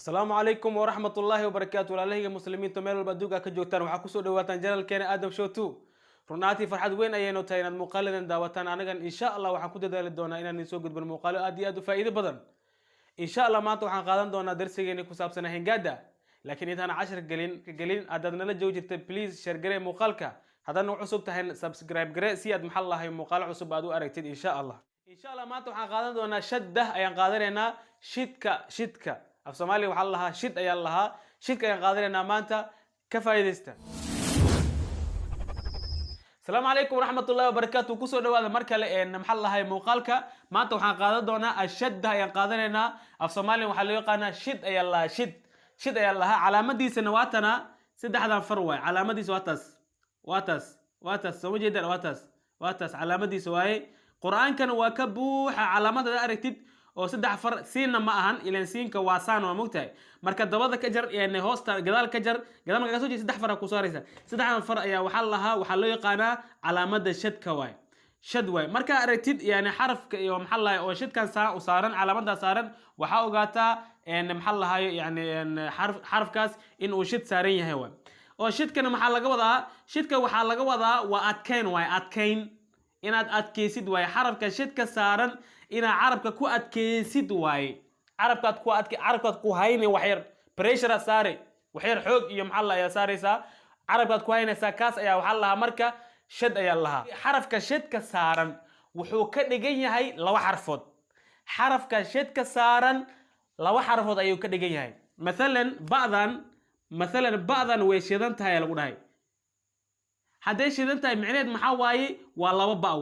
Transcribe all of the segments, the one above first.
السلام عليكم ورحمة الله وبركاته. والله مسلمين تميل البدوقة كجوتان وحكوسو دواتان جلال كان آدم شوتو رناتي فرحد وين أيانو تاين المقالة داواتان أنا إن شاء الله وحكود دال دونا إن نسوق بالمقالة أدي أدو فائدة بدن إن شاء الله ما توحن قادم دونا درسي إني كساب سنة هنجادة لكن إذا أنا 10 قليل أدنا لجوجة بليز شير جري مقالك هذا نوع عصب تهن سبسكرايب جري سياد محل هاي مقالة عصب أدو أركتد إن شاء الله ما توحن قادم دونا شدة أيان قادرنا شدك af Soomaali waxa la lahaa shid ayaa la lahaa shidka ayaan qaadanayna maanta ka faa'iideysta. Assalaamu calaykum waraxmatullaahi wabarakaatuh. ku soo dhawaada mar kale maxaa la lahaa muuqaalka maanta waxaan qaadan doonaa ashadda ayaan qaadanaynaa af Soomaali waxa loo yaqaanaa shid ayaa la lahaa shid ayaa la lahaa calaamadiisana waa tana saddexdan far waay calaamadiisa waa taas soo jeedaan waa taas calaamadiisa waaye quraankan waa ka buuxa calaamada aragtid oo saddex far siinna ma ahan ilaan siinka waa saan oo mugtahay marka dabada ka jar ee hoosta gadaal ka jar gadaal marka soo jeedo saddex far ku saaraysa saddexdan far ayaa waxa loo yaqaanaa calaamada shadka waay marka aragtid yani xarafka iyo maxaa la oo shadkan saa u saaran calaamada saaran waxa ogaataa maxaa la yani xarafkaas in uu shid saaran yahay waay oo shidkana maxaa laga wadaa shidka waxa laga wadaa waa adkayn inaad adkeysid waay xarafka shidka saaran ina carabka ku adkeysid waay carabkaad ku hayni wax yar pressure saare wax yar xoog iyo maxaa la ayaa saaraysa carabkaad ku haynaysa kaas ayaa waxa la marka shad ayaa laha xarafka shadka saaran wuxuu ka dhigan yahay laba xarfood xarafka shadka saaran laba xarfood ayuu ka dhigan yahay مثلا ba'dan way shidan tahay lagu dhahay haday shidan tahay macnaheed maxaa waaye waa laba ba'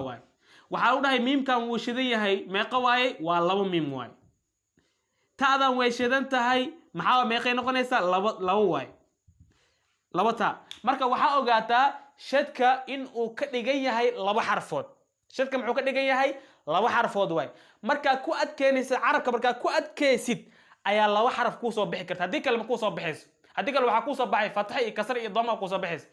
waaye waxa uu dhahay miimkan wuu shidan yahay meeqa waaye waa laba miim waaye taadan way shidan tahay maxaa meeqay noqonaysa laba waaye laba ta marka waxa ogaataa shadka in uu ka dhigan yahay laba xarfood shadka muxuu ka dhigan yahay laba xarfood waaye marka ku adkeynaysa carabka marka ku adkeysid ayaa laba xaraf ku soo bixi karta hadii kale ma ku soo bixayso hadii kale waxa ku soo baxay fatxa iyo kasra iyo dhamma ku soo baxayso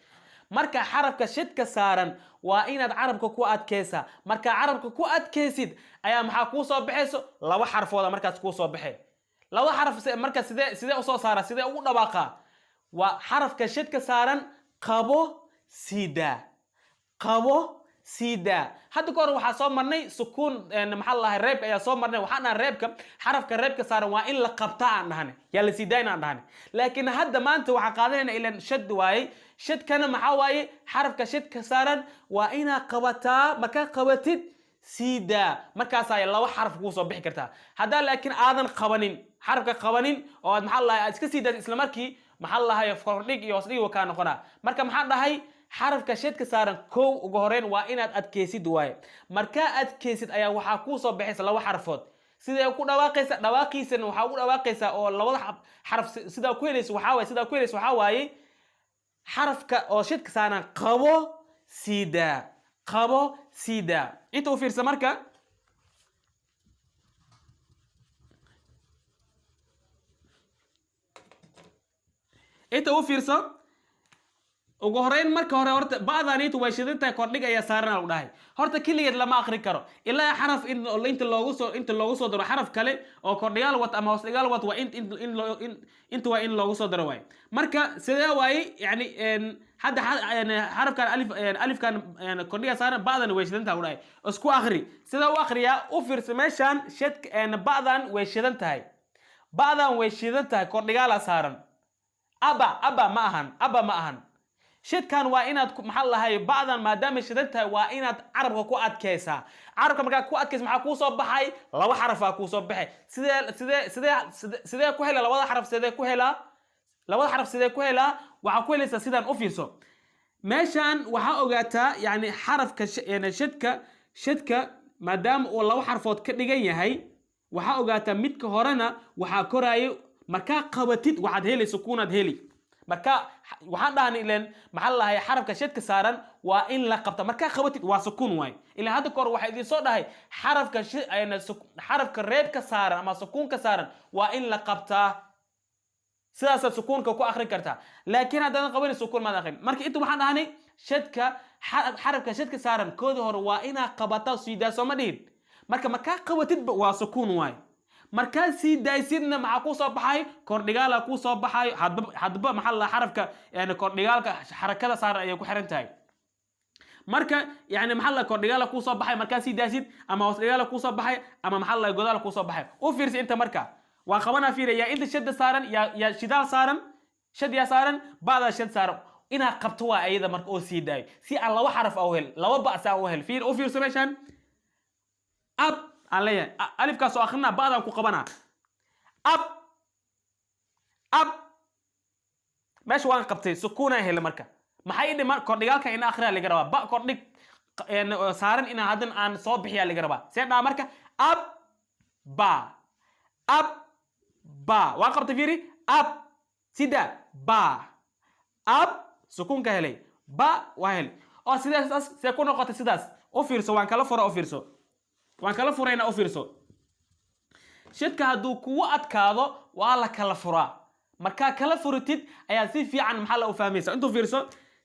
marka xarafka shadka saaran waa inaad carabka ku adkeysa marka carabka ku adkeysid ayaa maxaa ku soo baxayso laba xarfood markaas ku soo baxay laba xaraf marka sidee u soo saara sidee ugu dhawaaqa waa xarafka shadka saaran qabo sida hadda koor waxa soo marnay sukuun maxaa la reebka ayaa soo marnay waxaan reebka xarafka reebka saaran waa in la qabta aan dhahnay yaa la sidayn aan dhahnay laakiin hadda maanta waxa qaadanayna ilan shad waaye shadkana maxaa waaye xarafka shadka saaran waa ina qabataa marka qabatid sida markaas ay laba xaraf ku soo bixi kartaa hadda laakiin aadan qabanin xarafka qabanin oo aad maxaa la iska sidaad isla markii maxaa la hayo kordhig iyo hoosdhig waa ka noqonaa marka maxaa dhahay xarafka shadka saaran kow ugu horeen waa inaad adkeysid waaye marka adkeysid ayaa waxa ku soo bixaysa laba xarfood sidee ku dhawaaqaysa dhawaaqiisana waxa ugu dhawaaqaysa oo labada xaraf sida ku helayso waxa waaye xarafka oo shadka saaran qabo sida inta u fiirsa marka ugu horeyn marka hore horta ba'daaniitu way shidantahay kordhig ayaa saaran lagu dhahay horta kaligeed lama akhri karo ilaa xaraf inta loogu soo daro xaraf kale oo kordhigaal wat ama hoosdhigaal wat waa inta waa in loogu soo daro waay marka sidee waaye yani hadda xarafkan alifkan kordhiga saaran ba'dan way shidantahay lagu dhahay isku akhri sida u akhriyaa u fiirsa meeshan shad ba'dan way shidan tahay kordhigaal saaran aba ma ahan shadkan waa inaad maxaa lahaay ba'dan maadaama shidan tahay waa inaad carabka ku adkeysaa carabka markaa ku adkeysa maxaa ku soo baxay laba xaraf ku soo baxay sidee ku hela labada xaraf sidee ku hela waxa ku helaysa sidan u fiirso meeshan waxa ogaataa yani xarafka shadka maadaama uu laba xarfood ka dhigan yahay waxa ogaataa midka horena waxa koraayo marka qabatid waxaad helayso kuunaad heli marka waxaan dhahnay ileen maxaa la hayaa xarafka shadka saaran waa in la qabta marka qabatid waa sukuun waay ilaa hadda koor waxa idin soo dhahay xarafka reebka saaran ama sukuunka saaran waa in la qabtaa sidaas sukuunka ku akhrin kartaa laakiin haddaan qabanin sukuun ma akhrin marka inta waxaan dhahnay xarafka shadka saaran koodi hore waa ina qabata sidaa soo ma dhihin marka qabatid waa sukuun waay markaa sii daysidna maxaa ku soo baxay kordhigaal ku soo baxay hadba maxaa la xarafka yani kordhigaalka xarakada saaran ay ku xiran tahay marka yani maxaa la kordhigaal ku soo baxay markaa sii daysid ama hoos dhigaal ku soo baxay ama maxaa la godaal ku soo baxay u fiirsi inta marka waa qabana fiiraya inta shadda saaran ya shidaal saaran shad ya saaran baada shad saaran ina qabto waa ayada marka oo sii daayo si aan laba xaraf oo hel laba ba'sa oo hel fiir u fiirso meeshan ab عليا ألف كاسو آخرنا بعد أنكو قبنا أب ماشي وان قبتي سكونة هي المركة ما حيدي مر كورديالك إن آخرها اللي جربا با كورديك إن سارن إن هذن عن صوب هي اللي جربا سيدنا مركة أب با وان قبتي فيري أب سيدا با أب سكون كهلي با وهل أو سيداس سيكون قطع سيداس أوفيرسو وان كلا فرا أوفيرسو waan kala furayna u fiirso shadka haduu kuwa adkaado waa la kala furaa marka kala furitid ayaa si fiican maxaa la u fahmaysaa intuu fiirso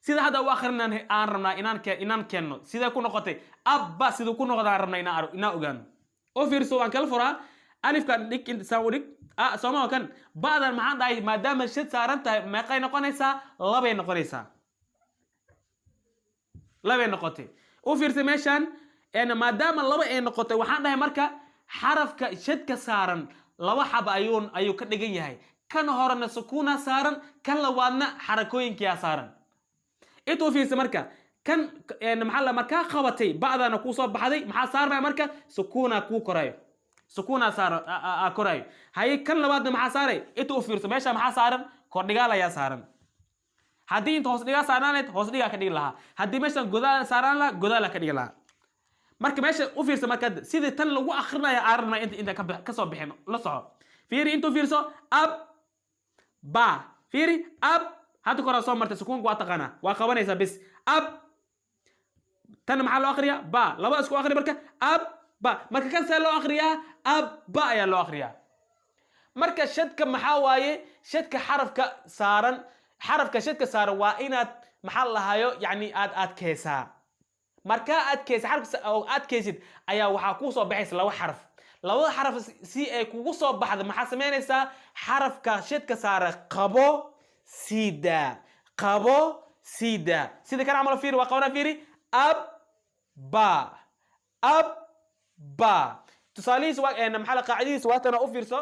sida hada u akhrinaan aan rabnaa inaan keenno sida ku noqotay abba sida ku noqdaan rabnaa inaan ogaano u fiirso waan kala furaa alifka dhig inta sawdig Soomaa kan baadan maxaan dhahay maadaama shad saaran tahay meeqay noqonaysaa labay noqotay u fiirso meeshan أنا ما دام اللبا إنه قطع وحنا ده مركا حرف كشد كسارن لبا حب أيو كدقين هاي كان هورنا سكونة سارن كان لوانا حركوين كيا سارن إتو في سمركا كان يعني محل مركا خبطي بعد أنا كوصا بحدي محل صار مع مركا سكونة كو كرايو سكونة سار كرايو هاي كان لوانا محل صاري إتو في سماشة محل صارن كردقالا يا سارن هدي إنت هوسدقا سارنت هوسدقا كدقين لها هدي ماشا جدال سارن لا جدال كدقين لها marka meesha u fiirso marka sidii tan lagu akhrinayo arna inta ka soo bixin la soco fiiri intuu fiirso ab ba fiiri ab hada kora soo martay sukuun waa taqana waa qabanaysa bis ab tan maxaa loo akhriyaa ba laba isku akhri marka ab ba marka kan saa loo akhriyaa ab ba ayaa loo akhriyaa marka shadka maxaa waaye shadka xarafka shadka saaran waa inaad maxaa lahayo yani aad keesaa marka aad kaysid ayaa waxa ku soo baxaysa laba xaraf si ay kugu soo baxdo maxaa sameynaysaa xarafka shadka saara qabo sida sida kan amal fiiri waa qawna fiiri ab ba tusaalihiis waa maxaa qaacidadiis waa tan u fiirso